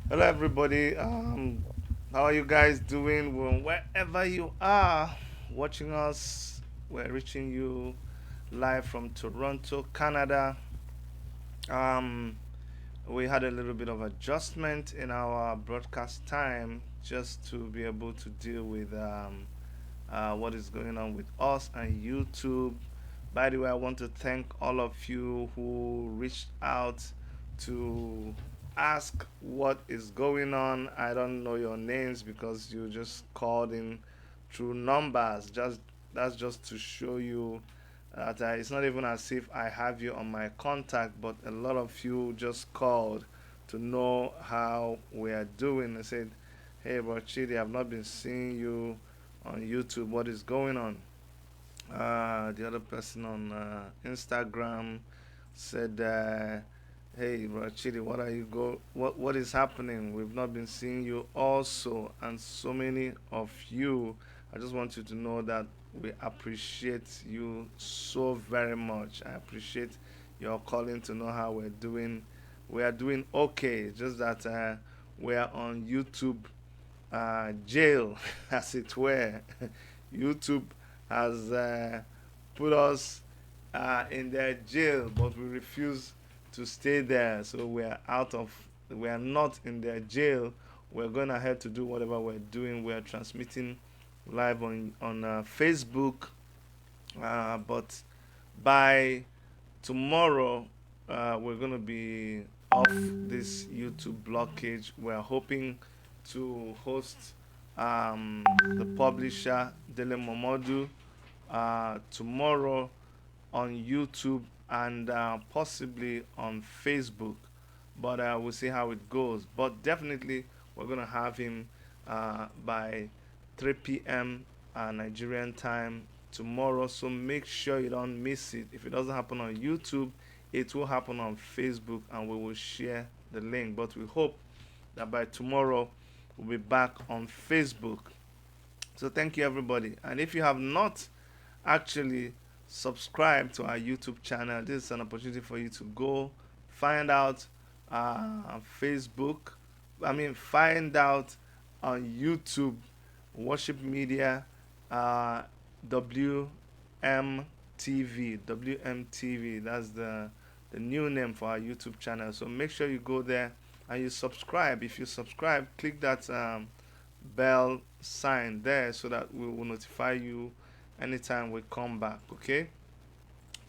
Hello, everybody. How are you guys doing? Well, wherever you are watching us, we're reaching you live from Toronto, Canada. Um, we had a little bit of adjustment in our broadcast time just to be able to deal with what is going on with us and YouTube. By the way, I want to thank all of you who reached out to ask what is going on. I don't know your names because you just called in through numbers. Just that's just to show you that it's not even as if I have you on my contact, but a lot of you just called to know how we are doing. I said, "Hey, bro, Chidi, I've not been seeing you on YouTube. What is going on?" The other person on Instagram said, "Hey, bro, Chidi, what are you go? What is happening? We've not been seeing you also, and so many of you. I just want you to know that we appreciate you so very much. I appreciate your calling to know how we're doing. We are doing okay. Just that we are on YouTube jail, as it were. YouTube has put us in their jail, but we refuse to stay there. So we are not in their jail. We're going ahead to do whatever we're doing. We're transmitting live on Facebook, but by tomorrow, we're going to be off this YouTube blockage. We're hoping to host the publisher, Dele Momodu, tomorrow on YouTube and possibly on Facebook. But we'll see how it goes. But definitely, we're going to have him by 3 p.m. Nigerian time tomorrow. So make sure you don't miss it. If it doesn't happen on YouTube, it will happen on Facebook and we will share the link. But we hope that by tomorrow, we'll be back on Facebook. So thank you, everybody. And if you have not actually subscribed to our YouTube channel, this is an opportunity for you to go find out Facebook. Find out on YouTube, Worship Media, uh, WMTV. WMTV. That's the new name for our YouTube channel. So make sure you go there and you subscribe. If you subscribe, click that bell sign there so that we will notify you anytime we come back. Okay.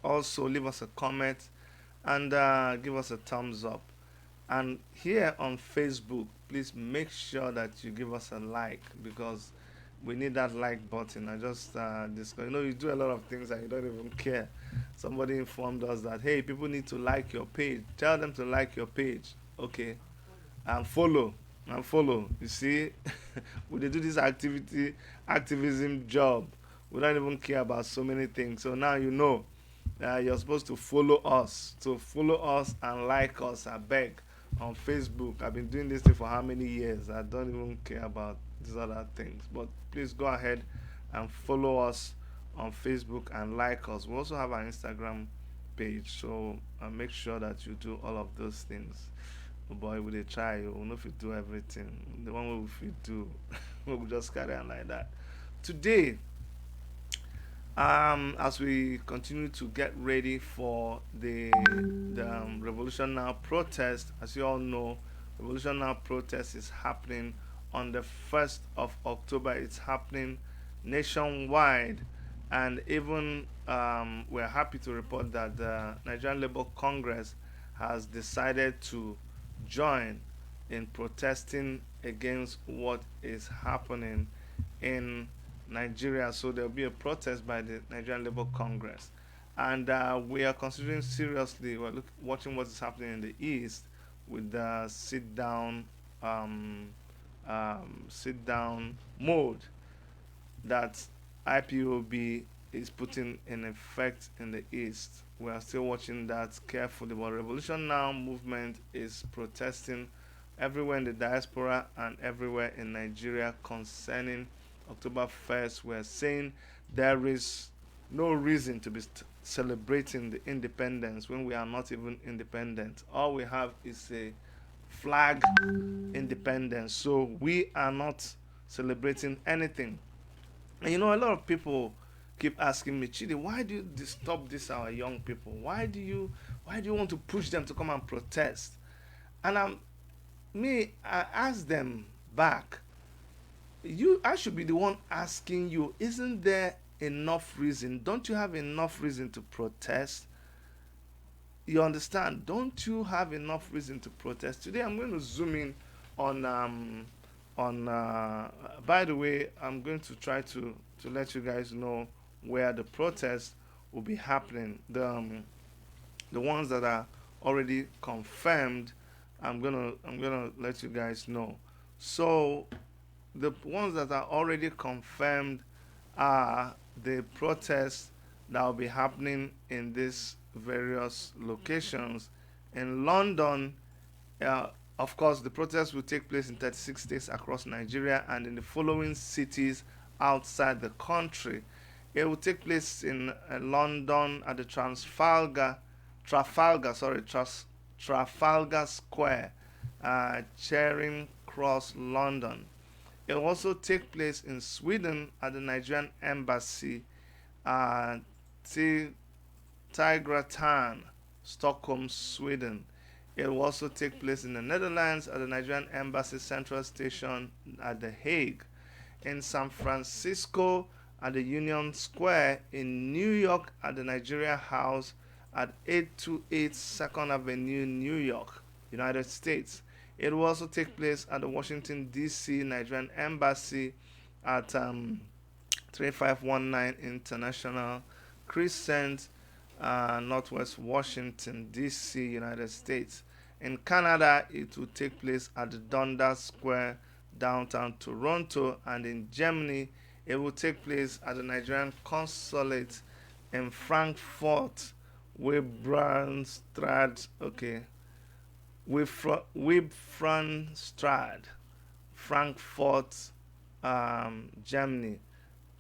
Also, leave us a comment and give us a thumbs up. And here on Facebook, please make sure that you give us a like because we need that like button. I just discuss. You do a lot of things and you don't even care. Somebody informed us that hey, people need to like your page. Tell them to like your page. Okay, and follow and follow. You see, we do this activism job. We don't even care about so many things. So now you know you're supposed to follow us. So follow us and like us. I beg on Facebook. I've been doing this thing for how many years? I don't even care about these other things. But please go ahead and follow us on Facebook and like us. We also have our Instagram page. So make sure that you do all of those things. Oh boy, we dey try. We know if you do everything. The one way we fit do, we will just carry on like that. Today, as we continue to get ready for the Revolution Now protest, as you all know, Revolution Now protest is happening on the 1st of October. It's happening nationwide, and even we're happy to report that the Nigerian Labour Congress has decided to join in protesting against what is happening in Nigeria. So there'll be a protest by the Nigerian Labour Congress, and we are considering seriously. Watching what is happening in the east with the sit down mode that IPOB is putting in effect in the East. We are still watching that carefully, but Revolution Now movement is protesting everywhere in the diaspora and everywhere in Nigeria concerning October 1st. We're saying there is no reason to be celebrating the independence when we are not even independent. All we have is a flag independence. So we are not celebrating anything. And a lot of people keep asking me, Chidi, why do you disturb this our young people? Why do you want to push them to come and protest? And I ask them back, I should be the one asking you, isn't there enough reason? Don't you have enough reason to protest? You understand? Don't you have enough reason to protest? Today I'm going to zoom in on by the way, I'm going to try to let you guys know where the protests will be happening. The ones that are already confirmed, I'm gonna let you guys know. So the ones that are already confirmed are the protests that will be happening in these various locations. In London, uh, of course, the protests will take place in 36 states across Nigeria and in the following cities outside the country. It will take place in London at the Trafalgar Square, Charing Cross, London. It will also take place in Sweden at the Nigerian Embassy, uh, Tigratan, Stockholm, Sweden. It will also take place in the Netherlands at the Nigerian Embassy Central Station at The Hague, in San Francisco at the Union Square, in New York at the Nigeria House at 828 Second Avenue, New York, United States. It will also take place at the Washington, D.C. Nigerian Embassy at 3519 International Crescent, Northwest Washington, D.C., United States. In Canada, it will take place at the Dundas Square, downtown Toronto. And in Germany, it will take place at the Nigerian Consulate in Frankfurt, Webbrandstraat, Webfranstrad, Frankfurt, Germany.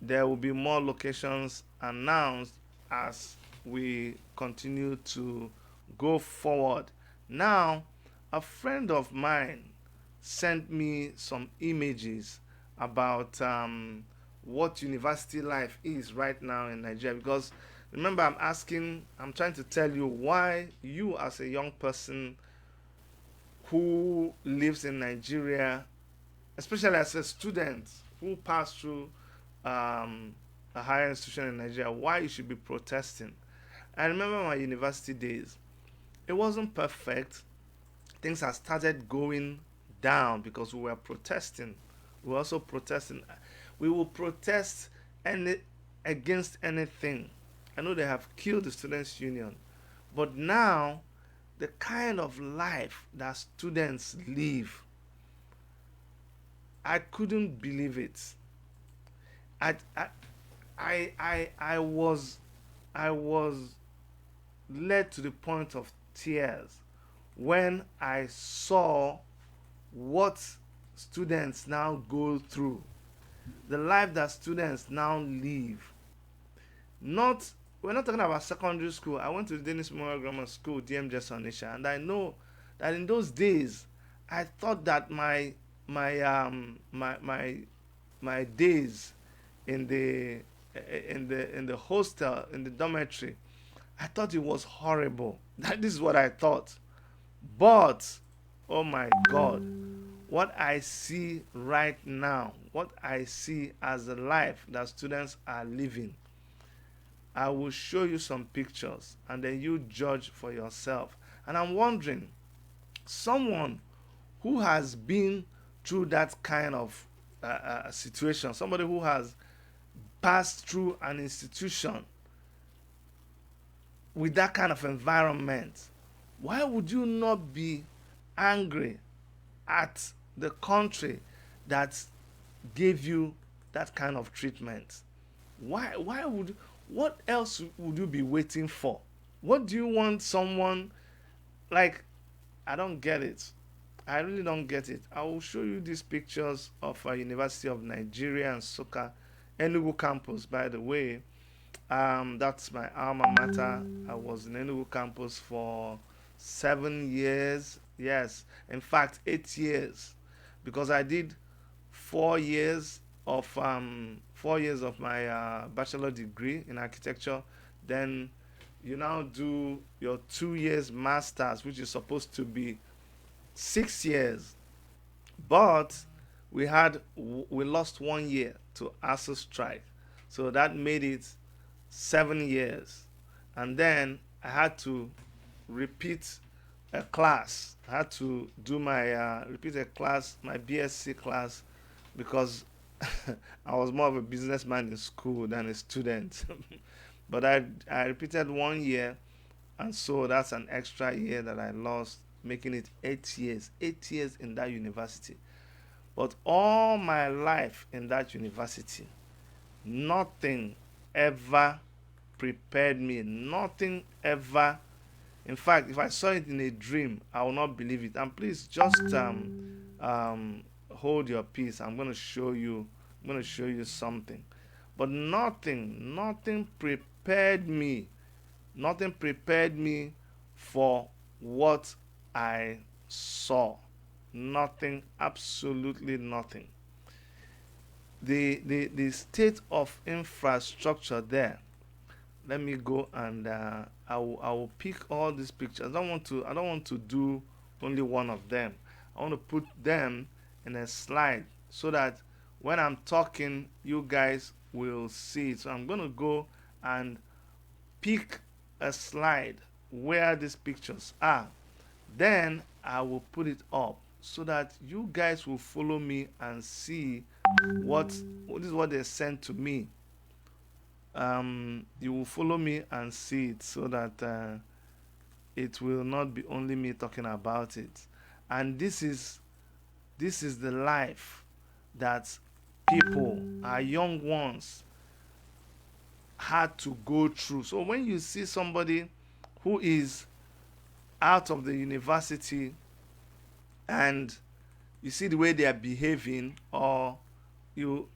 There will be more locations announced as we continue to go forward. Now, a friend of mine sent me some images about what university life is right now in Nigeria. Because remember, I'm trying to tell you why you, as a young person who lives in Nigeria, especially as a student who passed through a higher institution in Nigeria, why you should be protesting. I remember my university days. It wasn't perfect. Things had started going down because we were protesting. We were also protesting. We will protest against anything. I know they have killed the Students' Union, but now the kind of life that students live, I couldn't believe it. I, I, I was led to the point of tears when I saw what students now go through, the life that students now live. Not We're not talking about secondary school. I went to the Dennis Memorial Grammar School, DMJ Onisha, and I know that in those days, I thought that my days in the hostel, in the dormitory, I thought it was horrible. That is what I thought. But oh my God, what I see right now, what I see as the life that students are living, I will show you some pictures and then you judge for yourself. And I'm wondering, someone who has been through that kind of situation, somebody who has passed through an institution with that kind of environment, why would you not be angry at the country that gave you that kind of treatment? What else would you be waiting for? What do you want someone like? I don't get it. I really don't get it. I will show you these pictures of a University of Nigeria and Soka, Enugu campus, by the way. That's my alma mater. I was in Enugu campus for 7 years. Yes, in fact, 8 years, because I did 4 years of 4 years of my bachelor degree in architecture. Then you now do your 2 years masters, which is supposed to be 6 years. But we lost 1 year to ASU strike, so that made it 7 years. And then I had to repeat a class. I had to do my repeat a class, my BSc class, because I was more of a businessman in school than a student. But I repeated 1 year, and so that's an extra year that I lost, making it 8 years. 8 years in that university. But all my life in that university, nothing ever prepared me. Nothing ever. In fact, if I saw it in a dream, I will not believe it. And please just hold your peace. I'm going to show you. I'm going to show you something. But nothing prepared me. Nothing prepared me for what I saw. Nothing, absolutely nothing. The state of infrastructure there. Let me go and I will pick all these pictures. I don't want to do only one of them. I want to put them in a slide so that when I'm talking, you guys will see it. So I'm going to go and pick a slide where these pictures are. Then I will put it up so that you guys will follow me and see what is what they sent to me. You will follow me and see it so that it will not be only me talking about it. And this is the life that people, our young ones, had to go through. So when you see somebody who is out of the university and you see the way they are behaving, or you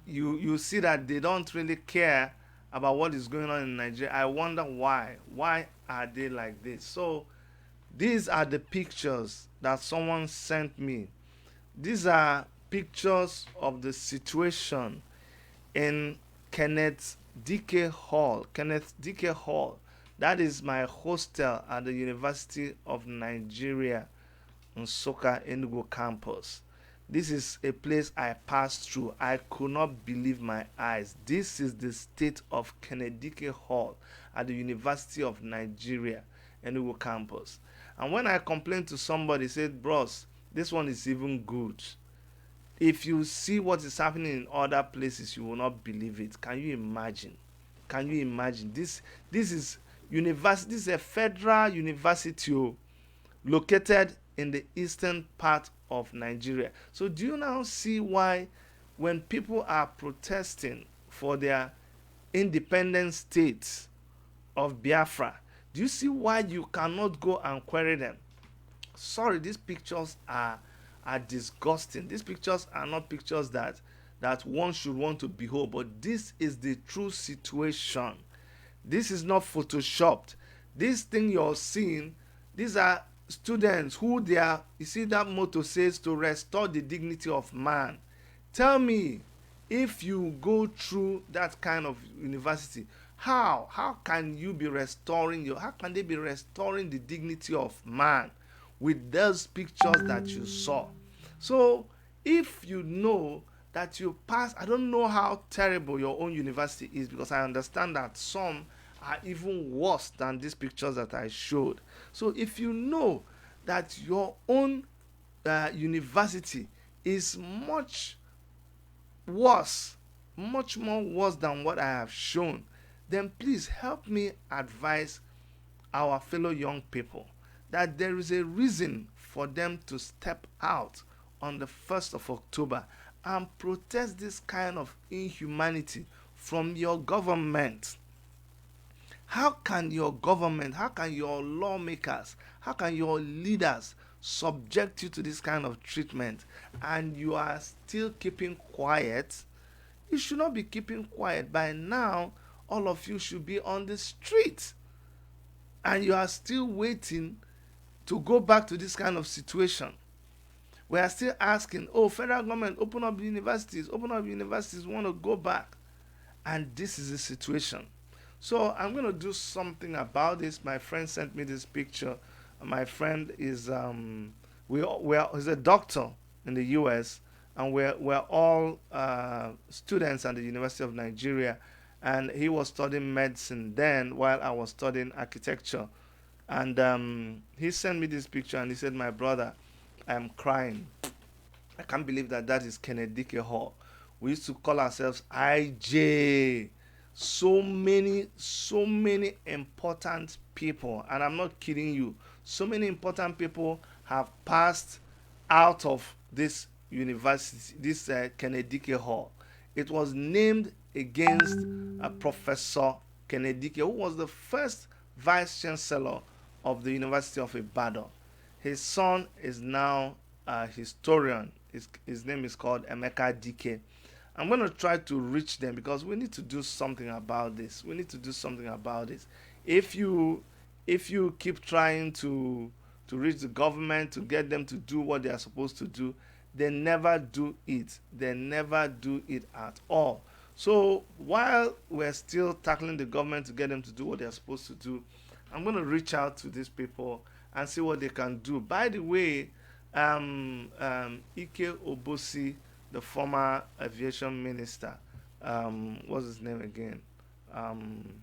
you see that they don't really care about what is going on in Nigeria, I wonder why. Why are they like this? So these are the pictures that someone sent me. These are pictures of the situation in Kenneth DK Hall. Kenneth DK Hall. That is my hostel at the University of Nigeria, Nsukka Enugu campus. This is a place I passed through. I could not believe my eyes. This is the state of Kennedy Hall at the University of Nigeria, Enugu campus. And when I complained to somebody, said, "Bros, this one is even good. If you see what is happening in other places, you will not believe it." Can you imagine? Can you imagine? This is university. This is a federal university located in the eastern part of Nigeria. So do you now see why when people are protesting for their independent state of Biafra, do you see why you cannot go and query them? Sorry, these pictures are disgusting. These pictures are not pictures that one should want to behold, but this is the true situation. This is not photoshopped. This thing you're seeing, these are students who they are. You see that motto says to restore the dignity of man. Tell me, if you go through that kind of university, how can you be restoring how can they be restoring the dignity of man with those pictures that you saw? So if you know that you pass, I don't know how terrible your own university is, because I understand that some are even worse than these pictures that I showed. So if you know that your own university is much worse, much more worse than what I have shown, then please help me advise our fellow young people that there is a reason for them to step out on the 1st of October and protest this kind of inhumanity from your government. How can your government, how can your lawmakers, how can your leaders subject you to this kind of treatment and you are still keeping quiet? You should not be keeping quiet. By now, all of you should be on the street. and you are still waiting to go back to this kind of situation. We are still asking, oh, federal government, open up universities, we want to go back. And this is the situation. So I'm going to do something about this. My friend sent me this picture. My friend is he's a doctor in the U.S. and we're all students at the University of Nigeria. And he was studying medicine then while I was studying architecture. And he sent me this picture and he said, "My brother, I'm crying. I can't believe that that is Kennedy Hall. We used to call ourselves IJ. So many important people, and I'm not kidding you. So many important people have passed out of this university, this Kennedy Hall. It was named against Professor Kennedy, who was the first vice chancellor of the University of Ibadan. His son is now a historian. His name is called Emeka Dike. I'm going to try to reach them because we need to do something about this. We need to do something about this. If you keep trying to reach the government to get them to do what they are supposed to do, they never do it. They never do it at all. So while we're still tackling the government to get them to do what they're supposed to do, I'm going to reach out to these people and see what they can do. By the way, Ike Obosi, the former aviation minister, what's his name again? Um,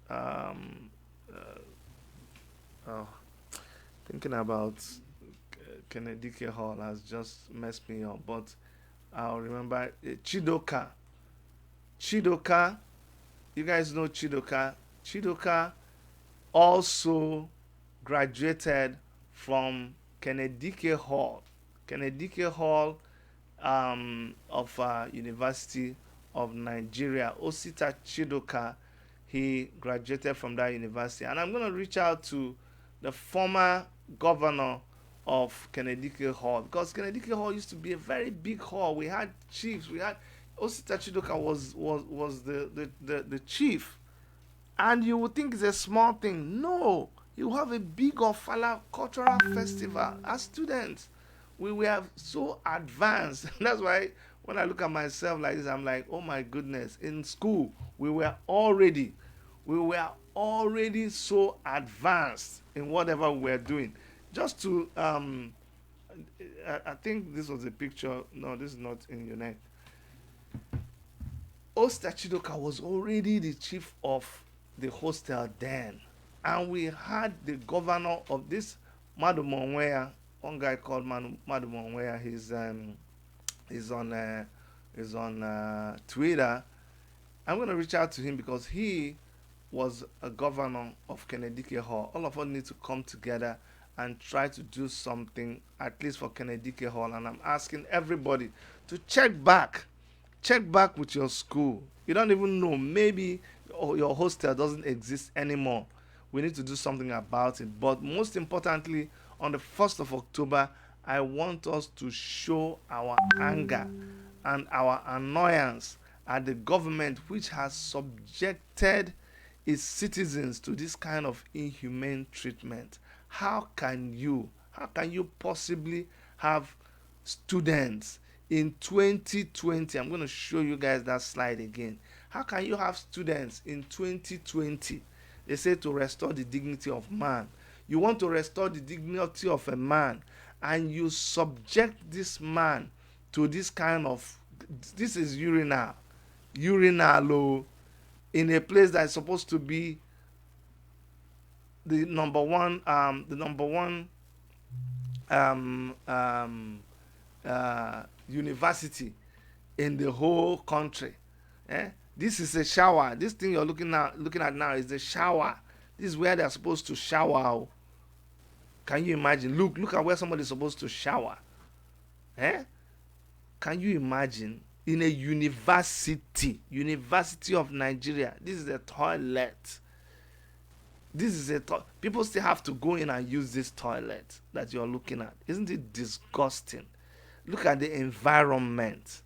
um, oh, thinking about Kennedy Hall has just messed me up, but I'll remember Chidoka. Chidoka, you guys know Chidoka. Chidoka also graduated from Kennedy Hall. Kennedy Hall of University of Nigeria. Osita Chidoka, he graduated from that university. And I'm going to reach out to the former governor of Kennedy Hall, because Kennedy Hall used to be a very big hall. We had chiefs. We had Osita Chidoka was the chief. And you would think it's a small thing. No, you have a big Ofala cultural festival. As students, we were so advanced. That's why when I look at myself like this, I'm like, oh my goodness. In school, we were already so advanced in whatever we were doing. Just to, I think this was a picture. No, this is not in United. Osta Chidoka was already the chief of the hostel then. And we had the governor of this Madu Monwea, one guy called Madu Monwea. He's on Twitter. I'm going to reach out to him because he was a governor of Kennedy Hall. All of us need to come together and try to do something, at least for Kennedy Hall. And I'm asking everybody to check back with your school. You don't even know, maybe your hostel doesn't exist anymore. We need to do something about it. But most importantly, on the 1st of October, I want us to show our anger and our annoyance at the government, which has subjected its citizens to this kind of inhumane treatment. How can you possibly have students in 2020? I'm going to show you guys that slide again. How can you have students in 2020? They say to restore the dignity of man. You want to restore the dignity of a man, and you subject this man to this kind of, this is urinal, in a place that is supposed to be the number one university in the whole country. This is a shower. This thing you're looking at now is the shower. This is where they're supposed to shower. Can you imagine? Look at where somebody's supposed to shower. Can you imagine? In a university of Nigeria, this is a toilet. People still have to go in and use this toilet that you're looking at. Isn't it disgusting? Look at the environment.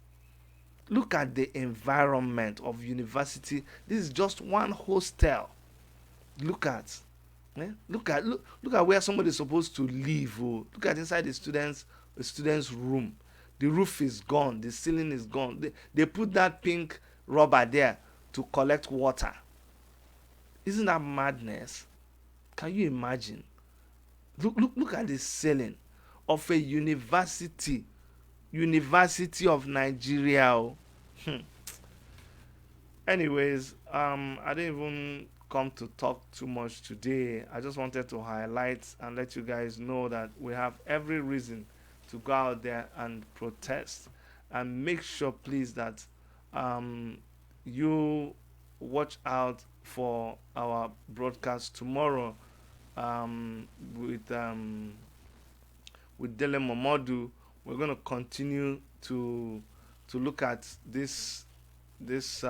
Look at the environment of university. This is just one hostel. Look at. Look at where somebody is supposed to live. Oh. Look at inside the student's room. The roof is gone. The ceiling is gone. They put that pink rubber there to collect water. Isn't that madness? Can you imagine? Look at the ceiling of a University of Nigeria. Oh. Hmm. Anyways, I didn't even come to talk too much today. I just wanted to highlight and let you guys know that we have every reason to go out there and protest, and make sure, please, that um, you watch out for our broadcast tomorrow, um, with Dele Momodu. We're going to continue to look at this this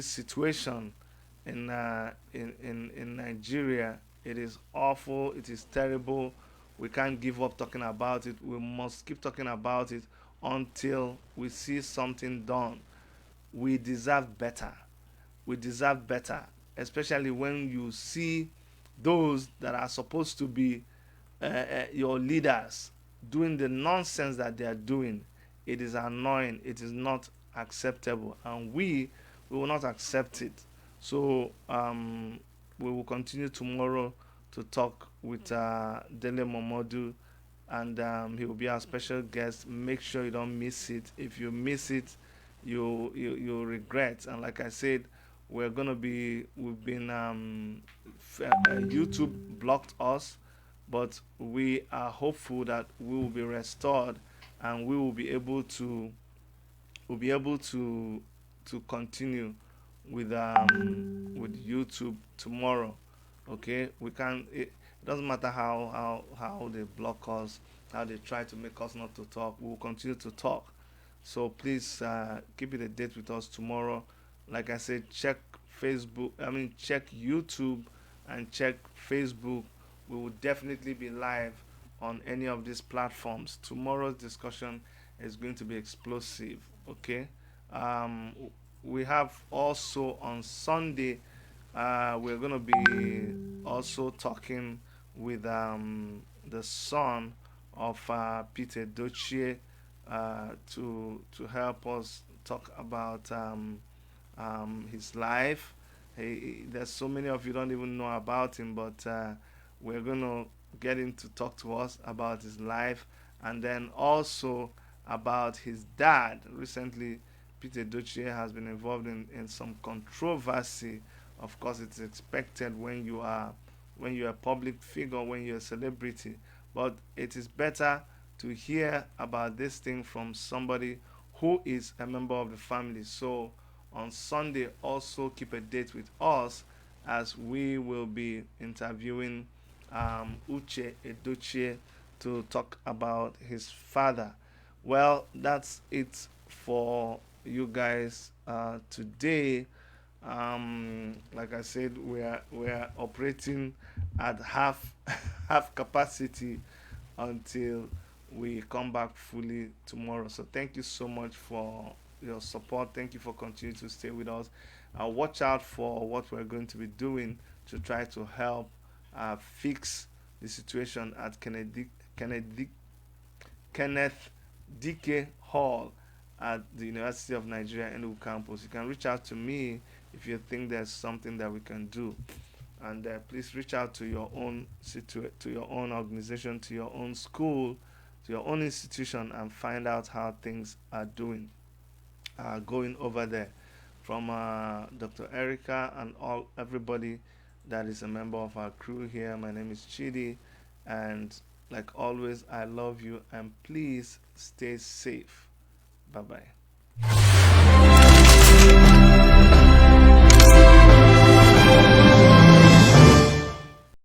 situation in Nigeria. It is awful. It is terrible. We can't give up talking about it. We must keep talking about it until we see something done. We deserve better. We deserve better, especially when you see those that are supposed to be your leaders doing the nonsense that they are doing. It is annoying. It is not acceptable, and we will not accept it. So we will continue tomorrow to talk with Dele Momodu, and he will be our special guest. Make sure you don't miss it. If you miss it, you regret. And like I said, we've been YouTube blocked us, but we are hopeful that we will be restored, and we will be able to continue with YouTube tomorrow. Okay, we can. It doesn't matter how they block us, how they try to make us not to talk. We will continue to talk. So please keep it a date with us tomorrow. Like I said, check Facebook. I mean, check YouTube and check Facebook. We will definitely be live on any of these platforms. Tomorrow's discussion is going to be explosive. Okay. Um, we have also on Sunday, we're going to be also talking with the son of Peter Dochie, to help us talk about his life. There's so many of you don't even know about him, but we're going to get him to talk to us about his life, and then also about his dad. Recently, Peter Dochie has been involved in some controversy. Of course, it's expected when you're a public figure, when you're a celebrity. But it is better to hear about this thing from somebody who is a member of the family. So on Sunday, also keep a date with us, as we will be interviewing Uche Edochie to talk about his father. Well, that's it for you guys today. Like I said, we are operating at half half capacity until we come back fully tomorrow. So thank you so much for your support. Thank you for continuing to stay with us. Watch out for what we're going to be doing to try to help fix the situation at Kenneth Dike Hall at the University of Nigeria Enugu campus. You can reach out to me if you think there's something that we can do, and please reach out to your own to your own organization, to your own school, to your own institution, and find out how things are doing, going over there. From Dr. Erica and all everybody that is a member of our crew here. My name is Chidi, and like always, I love you, and please stay safe. Bye bye.